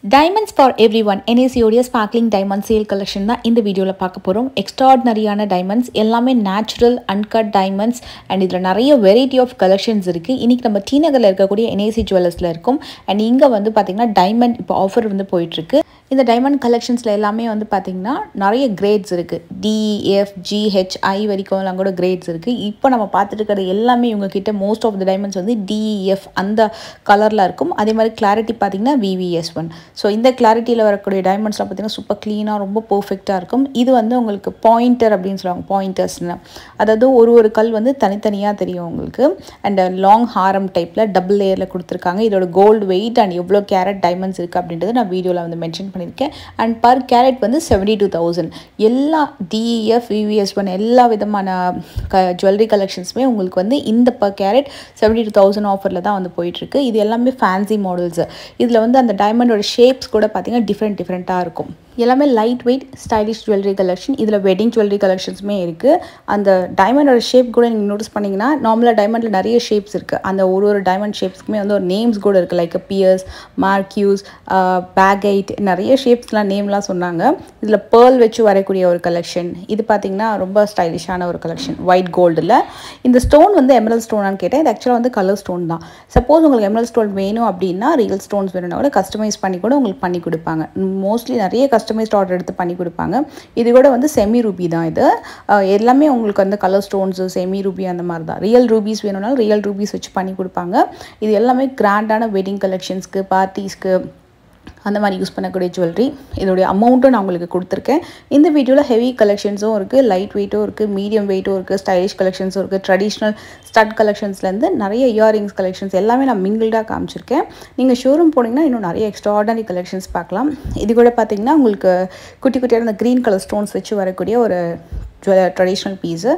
Diamonds for everyone. NACOடைய sparkling diamond sale collection தான் இந்த வீடியோல பார்க்க போறோம். எக்ஸ்ட்ராடினரியான diamonds எல்லாமே natural uncut diamonds and இதுல நிறைய variety of collections இருக்கு. இன்னைக்கு நம்ம டி நகர்ல இருக்கக்கூடிய NAC ஜுவல்லர்ஸ்ல இருக்கும். and இங்க வந்து பாத்தீங்கன்னா diamond இப்போ ஆஃபர் வந்து போயிட்டு இருக்கு. இந்த diamond collectionsல எல்லாமே வந்து பாத்தீங்கன்னா நிறைய grades இருக்கு. D, F, G, H, I வரைக்கும் எல்லாம் கூட grades இருக்கு. இப்போ நம்ம பார்த்துட்டு இருக்கிறது எல்லாமே இவங்க கிட்ட most of the diamonds வந்து D, F அந்த கலர்ல இருக்கும். அதே மாதிரி clarity பாத்தீங்கன்னா VVS1. ஸோ இந்த கிளாரிட்டியில் வரக்கூடிய டைமண்ட்ஸ்லாம் பார்த்தீங்கன்னா சூப்பர் க்ளீனாக ரொம்ப பர்ஃபெக்டாக இருக்கும். இது வந்து உங்களுக்கு பாயிண்டர் அப்படின்னு சொல்லுவாங்க, பாயிண்டர்ஸ்னு. அதாவது ஒரு கல் வந்து தனித்தனியாக தெரியும் உங்களுக்கு. அண்ட் லாங் ஹாரம் டைப்பில் டபுள் லேயரில் கொடுத்துருக்காங்க. இதோட கோல்டு வெயிட் அண்ட் எவ்வளோ கேரட் டைமண்ட்ஸ் இருக்குது அப்படின்றது நான் வீடியோவில் வந்து மென்ஷன் பண்ணியிருக்கேன். அண்ட் பர் கேரட் வந்து 72,000. எல்லா DEF, VVS1 எல்லா விதமான ஜுவல்லரி கலெக்ஷன்ஸுமே உங்களுக்கு வந்து இந்த பர் கேரட் 72,000 ஆஃபரில் தான் வந்து போயிட்டுருக்கு. இது எல்லாமே ஃபேன்சி மாடல்ஸ். இதில் வந்து அந்த டைமண்டோட ஷேப்ஸ் கூட பார்த்தீங்கன்னா டிஃப்ரெண்ட்டாக இருக்கும். எல்லாமே light weight stylish jewellery collection. இதில் வெட்டிங் ஜுவல்லரி கலெக்ஷன்ஸுமே இருக்குது. அந்த டைமண்டோட ஷேப் கூட நீங்கள் நோட்டீஸ் பண்ணிங்கன்னா நார்மலாக டைமண்டில் நிறைய ஷேப்ஸ் இருக்குது. அந்த ஒரு டைமண்ட் ஷேப்ஸ்க்குமே வந்து ஒரு நேம்ஸ் கூட இருக்குது. லைக் பியர்ஸ், மார்க்யூஸ், பேகைட், நிறைய ஷேப்ஸ்லாம் நேம்லாம் சொன்னாங்க. இதில் பேர்ல் வச்சு வரக்கூடிய ஒரு கலெக்ஷன். இது பார்த்திங்கன்னா ரொம்ப ஸ்டைலிஷான ஒரு கலெக்ஷன் ஒயிட் கோல்டில். இந்த ஸ்டோன் வந்து எமரல்ட் ஸ்டோனான்னு கேட்டேன். இது ஆக்சுவலாக வந்து கலர் ஸ்டோன் தான். சப்போஸ் உங்களுக்கு எமரல்ட் ஸ்டோன் வேணும் அப்படின்னா, ரியல் ஸ்டோன்ஸ் வேணும்னா கூட கஸ்டமைஸ் பண்ணி கூட உங்களுக்கு பண்ணி கொடுப்பாங்க. மோஸ்ட்லி நிறைய கஸ்டமைஸ்ட் ஆர்டர் எடுத்து பண்ணி கொடுப்பாங்க. இது கூட வந்து செமி ரூபி தான். இது எல்லாமே உங்களுக்கு வந்து கலர் ஸ்டோன்ஸு, செமி ரூபி அந்த மாதிரி தான். ரியல் ரூபீஸ் வேணும்னாலும் ரியல் ரூபீஸ் வச்சு பண்ணி கொடுப்பாங்க. இது எல்லாமே கிராண்டான வெட்டிங் கலெக்ஷன்ஸ்க்கு, பார்ட்டிஸ்க்கு அந்த மாதிரி யூஸ் பண்ணக்கூடிய ஜுவல்லரி. இதோடைய அமௌண்ட்டும் நான் உங்களுக்கு கொடுத்துருக்கேன். இந்த வீடியோவில் ஹெவி கலெக்ஷன்ஸும் இருக்குது, லைட் வெயிட்டும் இருக்குது, மீடியம் வெயிட்டும் இருக்குது, ஸ்டைலிஷ் கலெக்ஷன்ஸும் இருக்குது, ட்ரெடிஷ்னல் ஸ்டட் கலெக்ஷன்ஸ்லேருந்து நிறைய இயரிங்ஸ் கலெக்ஷன்ஸ் எல்லாமே நான் மிங்கிள்டாக காமிச்சிருக்கேன். நீங்கள் ஷோரூம் போனீங்கன்னா இன்னும் நிறைய எக்ஸ்ட்ராடனரி கலெக்ஷன்ஸ் பார்க்கலாம். இது கூட பார்த்தீங்கன்னா உங்களுக்கு குட்டியான அந்த க்ரீன் கலர் ஸ்டோன்ஸ் வச்சு வரக்கூடிய ஒரு ட்ரெடிஷ்னல் பீஸு.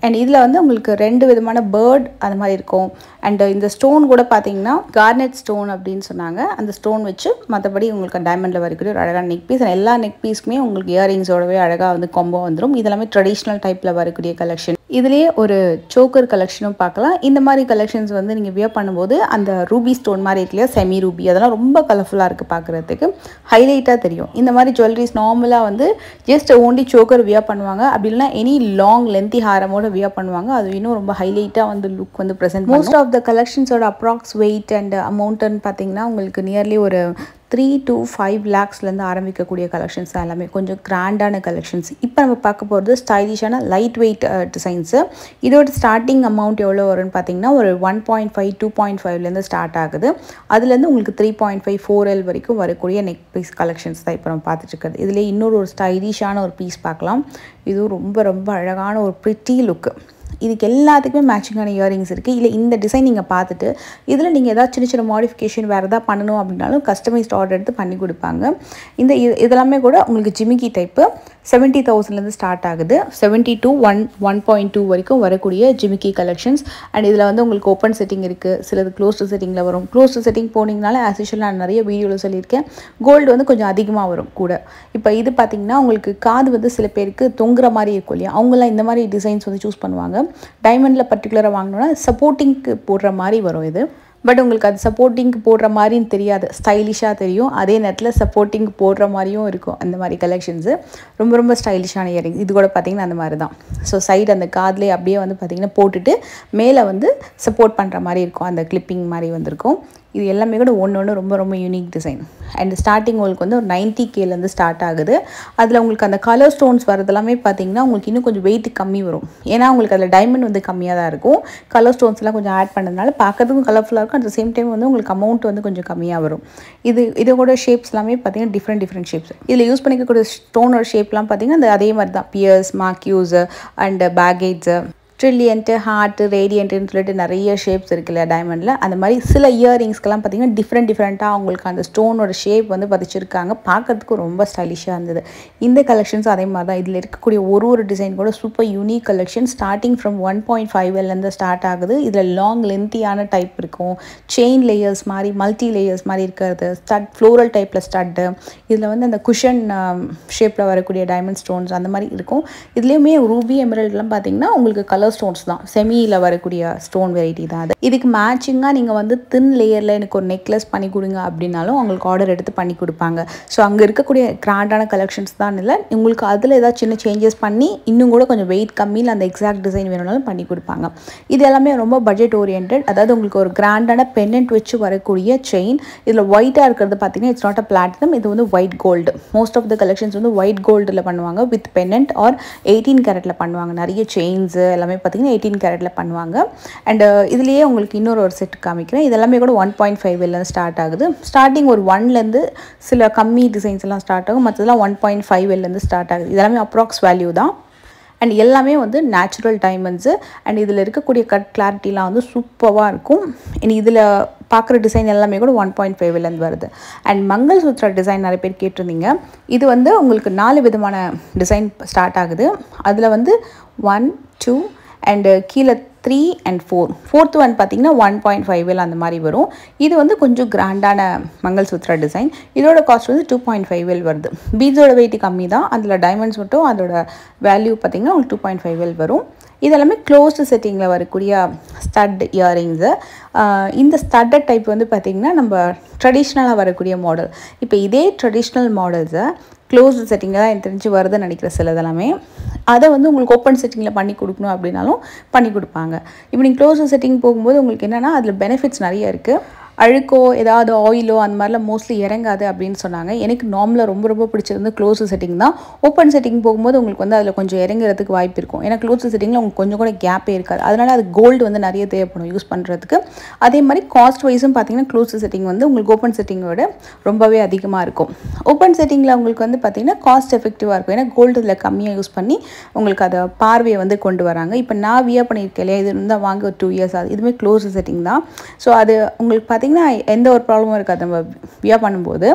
அண்ட் இதில் வந்து உங்களுக்கு 2 விதமான பேர்ட் அந்த மாதிரி இருக்கும். அண்ட் இந்த ஸ்டோன் கூட பார்த்தீங்கன்னா கார்னெட் ஸ்டோன் அப்படின்னு சொன்னாங்க. அந்த ஸ்டோன் வச்சு மற்றபடி உங்களுக்கு டைமண்டில் வரக்கூடிய ஒரு அழகான நெக் பீஸ். எல்லா நெக் பீஸ்க்குமே உங்களுக்கு இயரிங்ஸோடவே அழகாக வந்து கொம்போ வந்துடும். இதெல்லாமே ட்ரெடிஷ்னல் டைப்பில் வரக்கூடிய கலெக்ஷன். இதுலேயே ஒரு சோக்கர் கலெக்ஷனும் பார்க்கலாம். இந்த மாதிரி கலெக்ஷன்ஸ் வந்து நீங்கள் வியர் பண்ணும்போது அந்த ரூபி ஸ்டோன் மாதிரி இருக்கு இல்லையா, செமி ரூபி, அதெல்லாம் ரொம்ப கலர்ஃபுல்லாக இருக்குது, பார்க்குறதுக்கு ஹைலைட்டாக தெரியும். இந்த மாதிரி ஜுவல்லரிஸ் நார்மலாக வந்து ஜஸ்ட் ஓன்லி சோக்கர் வியர் பண்ணுவாங்க. அப்படி இல்லைனா எனி லாங் லென்த்தி ஹாரமோட வியர் பண்ணுவாங்க. அது இன்னும் ரொம்ப ஹைலைட்டாக வந்து லுக் வந்து ப்ரெசென்ட். மோஸ்ட் ஆஃப் த கலெக்ஷன்ஸோட அப்ராக்ஸ் வெயிட் அண்ட் அமௌண்ட்டுன்னு பார்த்தீங்கன்னா உங்களுக்கு நியர்லி ஒரு 3 to 5 lakhsலேருந்து ஆரம்பிக்கக்கூடிய கலெக்ஷன்ஸ் தான். எல்லாமே கொஞ்சம் கிராண்டான கலெக்ஷன்ஸ். இப்போ நம்ம பார்க்க போகிறது ஸ்டைலிஷான லைட் வெயிட் டிசைன்ஸு. இதோட ஸ்டார்டிங் அமௌண்ட் எவ்வளோ வரும்னு பார்த்தீங்கன்னா ஒரு 1.5, 2.5லேருந்து ஸ்டார்ட் ஆகுது. அதுலேருந்து உங்களுக்கு 3.5, 4L வரைக்கும் வரக்கூடிய நெக் பீஸ் கலெக்ஷன்ஸ் தான் இப்போ நம்ம பார்த்துட்டு இருக்கிறது. இதில் இன்னொரு ஸ்டைலிஷான ஒரு பீஸ் பார்க்கலாம். இதுவும் ரொம்ப அழகான ஒரு ப்ரிட்டி லுக்கு. இதுக்கு எல்லாத்துக்குமே மேட்சிங்கான இயரிங்ஸ் இருக்குது. இல்லை இந்த டிசைன் நீங்கள் பார்த்துட்டு இதில் நீங்கள் ஏதாவது சின்ன மாடிஃபிகேஷன் வேறு எதாவது பண்ணணும் அப்படின்னாலும் கஸ்டமைஸ்ட் ஆர்டர் எடுத்து பண்ணி கொடுப்பாங்க. இதெல்லாமே கூட உங்களுக்கு ஜிமிக்கி டைப்பு 70,000லேருந்து ஸ்டார்ட் ஆகுது. 70 to 1.2 வரைக்கும் வரக்கூடிய ஜிமிக்கி கலெக்ஷன்ஸ். அண்ட் இதில் வந்து உங்களுக்கு ஓப்பன் செட்டிங் இருக்குது, சிலது க்ளோஸ்டு செட்டிங்கில் வரும். க்ளோஸ்டு செட்டிங் போனீங்கனால ஆஸ் யூஷுவல் நான் நிறைய வீடியோவில் சொல்லியிருக்கேன், கோல்டு வந்து கொஞ்சம் அதிகமாக வரும் கூட. இப்போ இது பார்த்திங்கன்னா உங்களுக்கு காது வந்து சில பேருக்கு தொங்குற மாதிரி இருக்கும் இல்லையா, அவங்களாம் இந்த மாதிரி டிசைன்ஸ் வந்து சூஸ் பண்ணுவாங்க. டைமண்டில் பர்டிகுலராக வாங்கினோன்னா சப்போர்ட்டிங்க்கு போடுற மாதிரி வரும் இது. பட் உங்களுக்கு அது சப்போர்ட்டிங்க்கு போடுற மாதிரின்னு தெரியாது, ஸ்டைலிஷாக தெரியும். அதே நேரத்தில் சப்போர்ட்டிங்க்கு போடுற மாதிரியும் இருக்கும். அந்த மாதிரி கலெக்ஷன்ஸு ரொம்ப ஸ்டைலிஷான இயரிங். இது கூட பார்த்திங்கன்னா அந்த மாதிரி தான். ஸோ சைடு அந்த காதிலே அப்படியே வந்து பார்த்திங்கன்னா போட்டுட்டு மேலே வந்து சப்போர்ட் பண்ணுற மாதிரி இருக்கும். அந்த கிளிப்பிங் மாதிரி வந்திருக்கும். இது எல்லாமே கூட ஒன்று ரொம்ப யூனிக் டிசைன். அண்ட் ஸ்டார்டிங் உங்களுக்கு வந்து ஒரு 90Kலேருந்து ஸ்டார்ட் ஆகுது. அதில் உங்களுக்கு அந்த கலர் ஸ்டோன்ஸ் வரதெல்லாமே பார்த்தீங்கன்னா உங்களுக்கு இன்னும் கொஞ்சம் வெயிட் கம்மி வரும். ஏன்னா உங்களுக்கு அதில் டைமண்ட் வந்து கம்மியாக தான் இருக்கும். கலர் ஸ்டோன்ஸ்லாம் கொஞ்சம் ஆட் பண்ணதுனால பார்க்கறதுக்கும் கலர்ஃபுல்லாக இருக்கும். அட் த சேம் டைம் வந்து உங்களுக்கு அமௌண்ட் வந்து கொஞ்சம் கம்மியாக வரும். இதோட ஷேப்ஸ் எல்லாமே பார்த்தீங்கன்னா டிஃப்ரெண்ட் ஷேப்ஸ். இதில் யூஸ் பண்ணிக்கக்கூடிய ஸ்டோனோட ஷேப்லாம் பார்த்தீங்கன்னா அதே மாதிரி தான். பியர்ஸ், மார்க்யூஸ் அண்ட் பேகேட்ஸு, ட்ரில்லியன்ட்டு, ஹார்ட்டு, ரேடியன்ட்டுன்னு சொல்லிட்டு நிறைய ஷேப்ஸ் இருக்குல்ல டைமண்டில். அந்த மாதிரி சில இயரிங்ஸ்க்கெல்லாம் பார்த்திங்கன்னா டிஃப்ரெண்ட்டாக அவங்களுக்கு அந்த ஸ்டோனோட ஷேப் வந்து பதிச்சிருக்காங்க. பார்க்கறதுக்கு ரொம்ப ஸ்டைலிஷாக இருந்தது. இந்த கலெக்ஷன்ஸ் அதே மாதிரி தான். இதில் இருக்கக்கூடிய ஒரு டிசைன் கூட super unique collection. Starting from 1.5Lலேருந்து ஸ்டார்ட் ஆகுது. இதில் லாங் லென்த்தியான டைப் இருக்கும், செயின் லேயர்ஸ் மாதிரி, மல்டி லேயர்ஸ் மாதிரி இருக்கிறது, ஸ்டட் ஃப்ளோரல் டைப்பில் ஸ்டட்டு. இதில் வந்து அந்த குஷன் ஷேப்பில் வரக்கூடிய டைமண்ட் ஸ்டோன்ஸ் அந்த மாதிரி இருக்கும். இதுலேயுமே ரூபி எமரல்ட்லாம் பார்த்திங்கன்னா உங்களுக்கு கலர் கலர் ஸ்டோன்ஸ் தான், செமியில் வரக்கூடிய ஸ்டோன் வெரைட்டி தான் அது. இதுக்கு மேட்சிங்காக நீங்கள் வந்து தின் லேயரில் எனக்கு ஒரு நெக்லஸ் பண்ணி கொடுங்க அப்படின்னாலும் அவங்களுக்கு ஆர்டர் எடுத்து பண்ணி கொடுப்பாங்க. ஸோ அங்கே இருக்கக்கூடிய கிராண்டான கலெக்ஷன்ஸ் தான் இல்லை, உங்களுக்கு அதில் ஏதாவது சின்ன சேஞ்சஸ் பண்ணி இன்னும் கூட கொஞ்சம் வெயிட் கம்மியில் அந்த எக்ஸாக்ட் டிசைன் வேணும்னாலும் பண்ணி கொடுப்பாங்க. இது எல்லாமே ரொம்ப பட்ஜெட் ஓரியன்ட். அதாவது உங்களுக்கு ஒரு கிராண்டான பெண்டன்ட் வச்சு வரக்கூடிய செயின். இதில் ஒயிட்டாக இருக்கிறது பார்த்தீங்கன்னா இட்ஸ் நாட் அ பிளாட்டினம், இது வந்து white gold. Most of the collections வந்து ஒயிட் கோல்டில் பண்ணுவாங்க வித் பெண்டன்ட் ஆர் 18 கேரட்டில் பண்ணுவாங்க. நிறைய செயின்ஸு எல்லாமே பார்த்தீங்கன்னா 18 கேரட்டில் பண்ணுவாங்க. அண்ட் இதுலேயே உங்களுக்கு இன்னொரு செட் காமிக்கிறேன். இதெல்லாமே கூட 1.5 ஸ்டார்ட் ஆகுது. ஸ்டார்டிங் ஒரு 1லேருந்து சில கம்மி டிசைன்ஸ் எல்லாம் ஸ்டார்ட் ஆகும், மற்றதெல்லாம் 1.5 ஸ்டார்ட் ஆகுது. இதெல்லாமே அப்ராக்ஸ் வேல்யூ தான். அண்ட் எல்லாமே வந்து நேச்சுரல் டைமண்ட்ஸு. அண்ட் இதில் இருக்கக்கூடிய கட் கிளாரிட்டிலாம் வந்து சூப்பராக இருக்கும். இதில் பார்க்குற டிசைன் எல்லாமே கூட 1.5 வருது. அண்ட் மங்கள் சூத்ரா டிசைன் நிறைய பேர் கேட்டிருந்தீங்க. இது வந்து உங்களுக்கு 4 விதமான டிசைன் ஸ்டார்ட் ஆகுது. அதில் வந்து 1, 2 அண்டு கீழே 3 and 4. ஃபோர்த் ஒன் பார்த்தீங்கன்னா 1.5 அந்த மாதிரி வரும். இது வந்து கொஞ்சம் கிராண்டான மங்கள் சூத்ரா டிசைன். இதோட காஸ்ட் வந்து 2.5 வருது. பீட்ஸோட வெயிட் கம்மி தான், அதில் டைமண்ட்ஸ் மட்டும் அதோட வேல்யூ பார்த்தீங்கன்னா உங்களுக்கு 2.5 வரும். இதெல்லாமே க்ளோஸ்டு செட்டிங்கில் வரக்கூடிய ஸ்டட் இயரிங்ஸு. இந்த ஸ்டட்டட் டைப் வந்து பார்த்திங்கன்னா நம்ம ட்ரெடிஷ்னலாக வரக்கூடிய மாடல். இப்போ இதே ட்ரெடிஷ்னல் மாடல்ஸை க்ளோஸ்டு செட்டிங்கில் தான் எனக்கு தெரிஞ்சு வருதுன்னு நினைக்கிற சிலதெல்லாமே அதை வந்து உங்களுக்கு ஓப்பன் செட்டிங்கில் பண்ணி கொடுக்கணும் அப்படின்னாலும் பண்ணி கொடுப்பாங்க. இப்போ நீங்கள் க்ளோஸ்டு செட்டிங் போகும்போது உங்களுக்கு என்னென்னா அதில் பெனிஃபிட்ஸ் நிறைய இருக்குது. அழுக்கோ ஏதாவது ஆயிலோ அந்த மாதிரிலாம் மோஸ்ட்லி இறங்காது அப்படின்னு சொன்னாங்க. எனக்கு நார்மலாக ரொம்ப பிடிச்சது க்ளோஸ்டு செட்டிங் தான். ஓப்பன் செட்டிங் போகும்போது உங்களுக்கு வந்து அதில் கொஞ்சம் இறங்குறதுக்கு வாய்ப்பு இருக்கும். ஏன்னா க்ளோஸ்டு செட்டிங்கில் உங்களுக்கு கொஞ்சம் கூட கேப்பே இருக்காது. அதனால் அது கோல்டு வந்து நிறைய தேவைப்படும் யூஸ் பண்ணுறதுக்கு. அதே மாதிரி காஸ்ட் வைஸும் பார்த்தீங்கன்னா க்ளோஸ்டு செட்டிங் வந்து உங்களுக்கு ஓப்பன் செட்டிங்கோட ரொம்பவே அதிகமாக இருக்கும். ஓப்பன் செட்டிங்கில் உங்களுக்கு வந்து பார்த்தீங்கன்னா காஸ்ட் எஃபெக்டிவாக இருக்கும். ஏன்னா கோல்டு இதில் கம்மியாக யூஸ் பண்ணி உங்களுக்கு அதை பார்வையை வந்து கொண்டு வராங்க. இப்போ நான் வியர் பண்ணியிருக்கேன் இல்லையா, இது இருந்தால் வாங்க ஒரு 2 years ஆகுது. இதுவுமே க்ளோஸ்டு செட்டிங் தான். ஸோ அது உங்களுக்கு பார்த்தீங்கன்னா எந்த ஒரு ப்ராப்ளமும் இருக்காது நம்ம வியர் பண்ணும்போது.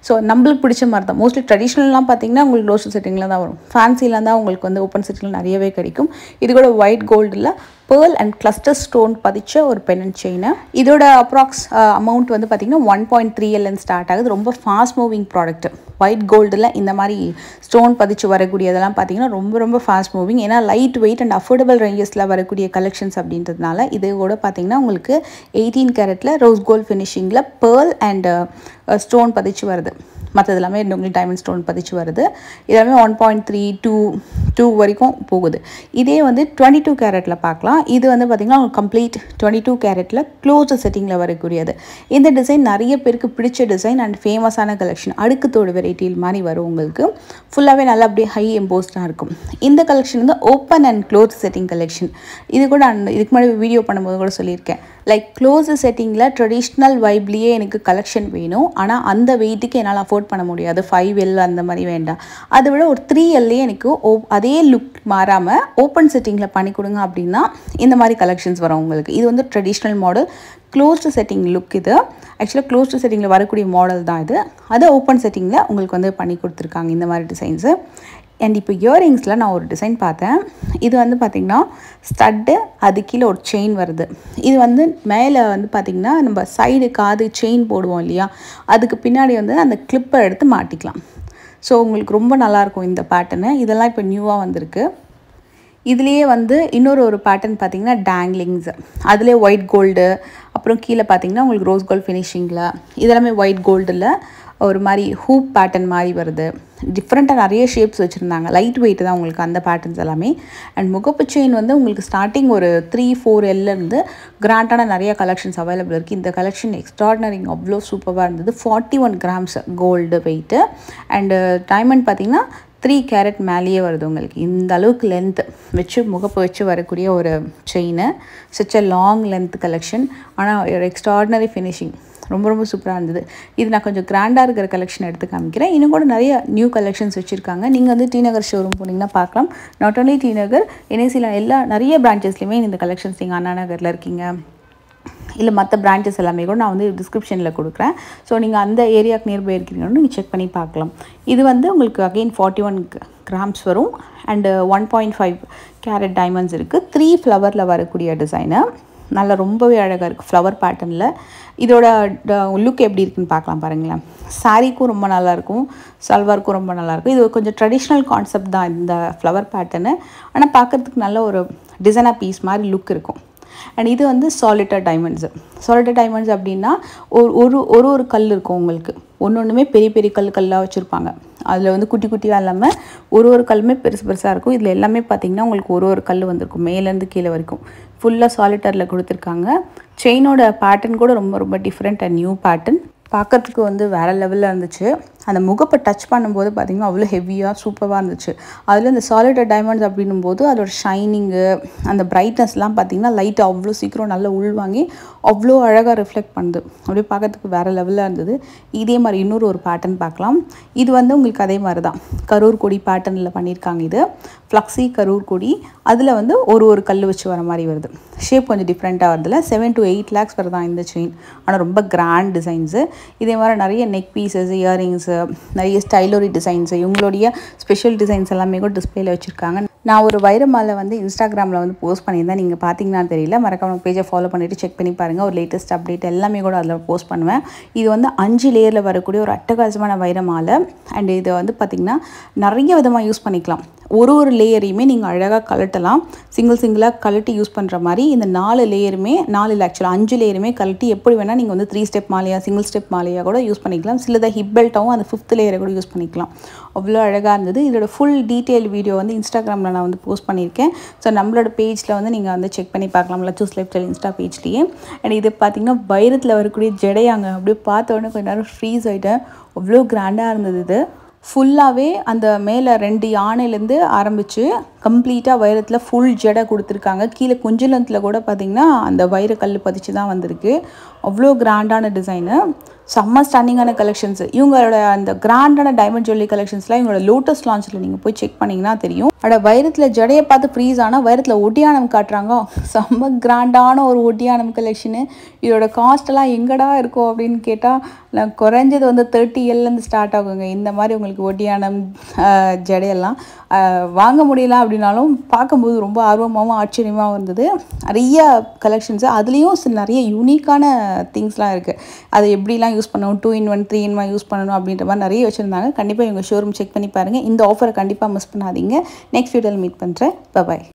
ஸோ நம்மளுக்கு பிடிச்ச மாதிரி தான். மோஸ்ட்லி ட்ரெடிஷ்னல்லாம் பார்த்தீங்கன்னா உங்களுக்கு க்ளோஸ்டு செட்டிங்கில் தான் வரும். ஃபேன்சிலாம் தான் உங்களுக்கு வந்து ஓப்பன் செட்டிங்கில் நிறையவே கிடைக்கும். இது கூட ஒயிட் கோல்டில் பேர்ல் அண்ட் கிளஸ்டர் ஸ்டோன் பதிச்ச ஒரு பெண்டன்ட் செயின். இதோட அப்ராக்ஸ் அமௌண்ட் வந்து பார்த்திங்கன்னா 1.3 ஸ்டார்ட் ஆகுது. ரொம்ப ஃபாஸ்ட் மூவிங் ப்ராடக்ட். ஒயிட் கோல்டில் இந்த மாதிரி ஸ்டோன் பதிச்சு வரக்கூடியதெல்லாம் பார்த்திங்கன்னா ரொம்ப ஃபாஸ்ட் மூவிங். ஏன்னா லைட் வெயிட் அண்ட் அஃபோர்டபுள் ரேஞ்சஸில் வரக்கூடிய கலெக்ஷன்ஸ் அப்படின்றதுனால இது கூட பார்த்திங்கன்னா உங்களுக்கு 18 கேரட்டில் ரோஸ் கோல்ட் ஃபினிஷிங்கில் பேர்ல் அண்ட் ஸ்டோன் பதிச்சு வருது. மற்றது எல்லாமே உங்களுக்கு டைமண்ட் ஸ்டோன் பதிச்சு வருது. இதெல்லாமே 1.3 2 வரைக்கும் போகுது. இதே வந்து 22 கேரட்டில் பார்க்கலாம். இது வந்து பார்த்திங்கன்னா கம்ப்ளீட் 22 கேரட்டில் க்ளோஸ்டு செட்டிங்கில் வரக்கூடியது. இந்த டிசைன் நிறைய பேருக்கு பிடிச்ச டிசைன் அண்ட் ஃபேமஸான கலெக்ஷன். அடுக்குத்தோடு வெரைட்டியில் மாதிரி வரும். உங்களுக்கு ஃபுல்லாகவே நல்லா அப்படியே ஹை எம்போஸ்டாக இருக்கும். இந்த கலெக்ஷன் வந்து open and closed setting collection. இது கூட இதுக்கு முன்னாடி வீடியோ பண்ணும்போது கூட சொல்லியிருக்கேன். லைக் க்ளோஸ்டு செட்டிங்கில் ட்ரெடிஷ்னல் வைப்லேயே எனக்கு கலெக்ஷன் வேணும், ஆனால் அந்த வெயிட்டுக்கு என்னால் அஃபோர்ட் பண்ண முடியாது. 5L அந்த மாதிரி வேண்டாம். அதை விட ஒரு 3Lலே எனக்கு அதே லுக் மாறாமல் ஓப்பன் செட்டிங்கில் பண்ணி கொடுங்க அப்படின்னா இந்த மாதிரி கலெக்ஷன்ஸ் வரும் உங்களுக்கு. இது வந்து traditional model closed setting look. இது ஆக்சுவலாக க்ளோஸ்டு செட்டிங்கில் வரக்கூடிய மாடல் தான் இது. அதை ஓப்பன் செட்டிங்கில் உங்களுக்கு வந்து பண்ணி கொடுத்துருக்காங்க இந்த மாதிரி டிசைன்ஸு. அண்ட் இப்போ இயரிங்ஸில் நான் ஒரு டிசைன் பார்த்தேன். இது வந்து பார்த்திங்கன்னா ஸ்டட்டு, அது கீழே ஒரு செயின் வருது. இது வந்து மேலே வந்து பார்த்திங்கன்னா நம்ம சைடு காது செயின் போடுவோம் இல்லையா, அதுக்கு பின்னாடி வந்து அந்த கிளிப்பை எடுத்து மாட்டிக்கலாம். ஸோ உங்களுக்கு ரொம்ப நல்லாயிருக்கும் இந்த பேட்டர்னு. இதெல்லாம் இப்போ நியூவாக வந்திருக்கு. இதுலேயே வந்து இன்னொரு பேட்டர்ன் பார்த்திங்கன்னா டேங்லிங்ஸு. அதிலே ஒயிட் கோல்டு, அப்புறம் கீழே பார்த்திங்கன்னா உங்களுக்கு ரோஸ் கோல்டு ஃபினிஷிங்கில். இதெல்லாமே ஒயிட் கோல்டில் ஒரு மாதிரி ஹூப் பேட்டர்ன் மாதிரி வருது. டிஃப்ரெண்ட்டாக நிறைய ஷேப்ஸ் வச்சுருந்தாங்க. லைட் வெயிட் தான் உங்களுக்கு அந்த பேட்டர்ன்ஸ் எல்லாமே. அண்ட் முகப்பு செயின் வந்து உங்களுக்கு ஸ்டார்டிங் ஒரு 3-4Lலேருந்து கிராண்டான நிறைய கலெக்ஷன்ஸ் அவைலபிள் இருக்குது. இந்த கலெக்ஷன் எக்ஸ்ட்ராடினரிங் அவ்வளோ சூப்பராக இருந்தது. 41 grams gold weight. And diamond பார்த்திங்கன்னா 3 கேரட் மேலேயே வருது உங்களுக்கு. இந்த அளவுக்கு லென்த் வச்சு முகப்பு வச்சு வரக்கூடிய ஒரு chain. Such a long length collection. ஆனால் ஒரு எக்ஸ்ட்ராடினரி ஃபினிஷிங். ரொம்ப சூப்பராக இருந்தது. இது நான் கொஞ்சம் கிராண்டாக இருக்கிற கலெக்ஷன் எடுத்து காமிக்கிறேன். இன்னும் கூட நிறைய நியூ கலெக்ஷன்ஸ் வச்சுருக்காங்க. நீங்கள் வந்து டி நகர் ஷோரூம் போனீங்கன்னா பார்க்கலாம். நாட் ஓன்லி டி நகர், என்ஏசியில் நிறைய பிரான்ச்சஸ்லையுமே இந்த கலெக்ஷன்ஸ் நீங்கள் அண்ணா நகரில் இருக்கீங்க இல்லை மற்ற பிரான்ச்சஸ் எல்லாமே கூட நான் வந்து டிஸ்கிரிப்ஷனில் கொடுக்குறேன். ஸோ நீங்கள் அந்த ஏரியாவுக்கு நியர்பை இருக்கீங்கன்னு நீங்கள் செக் பண்ணி பார்க்கலாம். இது வந்து உங்களுக்கு அகெயின் 41 grams வரும். அண்டு 1.5 கேரட் டைமண்ட்ஸ் இருக்குது. 3 ஃப்ளவரில் வரக்கூடிய டிசைனு. நல்லா ரொம்பவே அழகாக இருக்குது ஃப்ளவர் பேட்டர்னில். இதோட லுக் எப்படி இருக்குன்னு பார்க்கலாம் பாருங்களேன். சாரீக்கும் ரொம்ப நல்லாயிருக்கும், சல்வாருக்கும் ரொம்ப நல்லாயிருக்கும். இது கொஞ்சம் ட்ரெடிஷ்னல் கான்செப்ட் தான் இந்த ஃப்ளவர் பேட்டர்னு. ஆனால் பார்க்குறதுக்கு நல்ல ஒரு டிசைனர் பீஸ் மாதிரி லுக் இருக்கும். அண்ட் இது வந்து சாலிட்டர் டைமண்ட்ஸ் அப்படின்னா ஒரு கல் இருக்கும் உங்களுக்கு. ஒன்றுமே பெரிய பெரிய கல்லாக வச்சுருப்பாங்க. அதில் வந்து குட்டி குட்டியாக இல்லாமல் ஒரு கல்லுமே பெருசாக இருக்கும். இதில் எல்லாமே பார்த்திங்கன்னா உங்களுக்கு ஒரு கல் வந்திருக்கும், மேலேருந்து கீழே வரைக்கும் ஃபுல்லாக சாலிட்டரில் கொடுத்துருக்காங்க. செயினோட பேட்டர்ன் கூட ரொம்ப ரொம்ப டிஃப்ரெண்ட் அண்ட் நியூ பேட்டர்ன். பார்க்குறதுக்கு வந்து வேறு லெவலில் இருந்துச்சு. அந்த முகப்பை டச் பண்ணும்போது பார்த்திங்கன்னா அவ்வளோ ஹெவியாக சூப்பராக இருந்துச்சு. அதில் இந்த சாலிட்டர் டைமண்ட்ஸ் அப்படின்னும் போது அதோட ஷைனிங்கு, அந்த பிரைட்னஸ்லாம் பார்த்திங்கன்னா லைட்டு அவ்வளோ சீக்கிரம் நல்லா உள்வாங்கி அவ்வளோ அழகாக ரிஃப்ளெக்ட் பண்ணுது. அப்படியே பார்க்கறதுக்கு வேறு லெவலில் இருந்தது. இதே மாதிரி இன்னொரு பேட்டர்ன் பார்க்கலாம். இது வந்து உங்களுக்கு அதே மாதிரி தான் கரூர் கொடி பேட்டர்னில் பண்ணியிருக்காங்க. இது ஃப்ளக்ஸி கரூர் கொடி. அதில் வந்து ஒரு கல் வச்சு வர மாதிரி வருது. ஷேப் கொஞ்சம் டிஃப்ரெண்ட்டாக வருதுல. 7 to 8 lakhs வரை தான் இந்த செயின். ஆனால் ரொம்ப கிராண்ட் டிசைன்ஸு. இதே மாதிரி நிறைய நெக் பீசஸ், இயரிங்ஸு, நிறைய ஸ்டைலரி டிசைன்ஸு, இவங்களுடைய ஸ்பெஷல் டிசைன்ஸ் எல்லாமே கூட டிஸ்பிளேல வச்சுருக்காங்க. நான் ஒரு வைர மாலை வந்து இன்ஸ்டாகிராமில் வந்து போஸ்ட் பண்ணியிருந்தேன். நீங்கள் பார்த்தீங்கன்னா தெரியல, மறக்காம பேஜை ஃபாலோ பண்ணிவிட்டு செக் பண்ணி பாருங்கள். ஒரு லேட்டஸ்ட் அப்டேட் எல்லாமே கூட அதில் போஸ்ட் பண்ணுவேன். இது வந்து 5 லேயரில் வரக்கூடிய ஒரு அட்டகாசமான வைர மாலை. அண்ட் இதை வந்து பார்த்திங்கன்னா நிறைய விதமாக யூஸ் பண்ணிக்கலாம். ஒரு லேயரையுமே நீங்கள் அழகாக கழட்டலாம். சிங்கிளாக கழட்டி யூஸ் பண்ணுற மாதிரி இந்த 4 லேயருமே, 4 இல்லை ஆக்சுவலாக 5 லேயருமே கழட்டி எப்படி வேணால் நீங்கள் வந்து 3 ஸ்டெப் மாலையாக, சிங்கிள் ஸ்டெப் மாலையாக கூட யூஸ் பண்ணிக்கலாம். சிலதை ஹிப் பெல்ட்டாகவும் அந்த 5th லேயரை கூட யூஸ் பண்ணிக்கலாம். அவ்வளோ அழகாக இருந்தது. இதோட ஃபுல் டீட்டெயில் வீடியோ வந்து இன்ஸ்டாகிராமில் நான் வந்து போஸ்ட் பண்ணியிருக்கேன். ஸோ நம்மளோட பேஜில் வந்து நீங்கள் வந்து செக் பண்ணி பார்க்கலாம், லச்சூஸ் லைஃப் ஸ்டைல் இன்ஸ்டா பேஜ்லேயே. அண்ட் இது பார்த்திங்கன்னா வைரத்தில் வரக்கூடிய ஜடையாங்க. அப்படியே பார்த்த உடனே கொஞ்சம் நேரம் ஃப்ரீஸ் ஆகிட்டேன். அவ்வளோ கிராண்டாக இருந்தது. இது ஃபுல்லாகவே அந்த மேலே 2 யானையிலேருந்து ஆரம்பித்து கம்ப்ளீட்டாக வைரத்தில் ஃபுல் ஜடை கொடுத்துருக்காங்க. கீழே கொஞ்சலத்தில் கூட பார்த்திங்கன்னா அந்த வைரக்கல் பதிச்சு தான் வந்திருக்கு. அவ்வளோ கிராண்டான டிசைனு, செம்ம ஸ்டன்னிங்கான கலெக்ஷன்ஸ். இவங்களோட அந்த கிராண்டான டைமண்ட் ஜுவல்லரி கலெக்ஷன்ஸ்லாம் இவங்களோட லோட்டஸ் லான்ச்சில் நீங்கள் போய் செக் பண்ணிங்கன்னா தெரியும். வைரத்தில் ஜடையை பார்த்து ஃப்ரீஸ் ஆனால் வைரத்தில் ஒட்டியானம் காட்டுறாங்க. செம்ம கிராண்டான ஒரு ஒட்டியானம் கலெக்ஷனு. இதோட காஸ்ட்டெல்லாம் எங்கடா இருக்கும் அப்படின்னு கேட்டால், குறைஞ்சது வந்து 30Lலேருந்து ஸ்டார்ட் ஆகுங்க. இந்த மாதிரி உங்களுக்கு ஒட்டியானம் ஜடையெல்லாம் வாங்க முடியல அப்படின்னாலும் பார்க்கும்போது ரொம்ப ஆர்வமாகவும் ஆச்சரியமாகவும் இருந்தது. நிறைய கலெக்ஷன்ஸு, அதுலேயும் நிறைய யூனிக்கான திங்ஸ்லாம் இருக்குது. அதை எப்படிலாம் யூஸ் பண்ணணும், 2-in-1 3-in-1 யூஸ் பண்ணணும் அப்படின்ற மாதிரி நிறைய வச்சுருந்தாங்க. கண்டிப்பாக இவங்க ஷோரூம் செக் பண்ணி பாருங்கள். இந்த ஆஃபரை கண்டிப்பாக மிஸ் பண்ணாதீங்க. நெக்ஸ்ட் வீடியோவில் மீட் பண்ணுறேன். பாய்.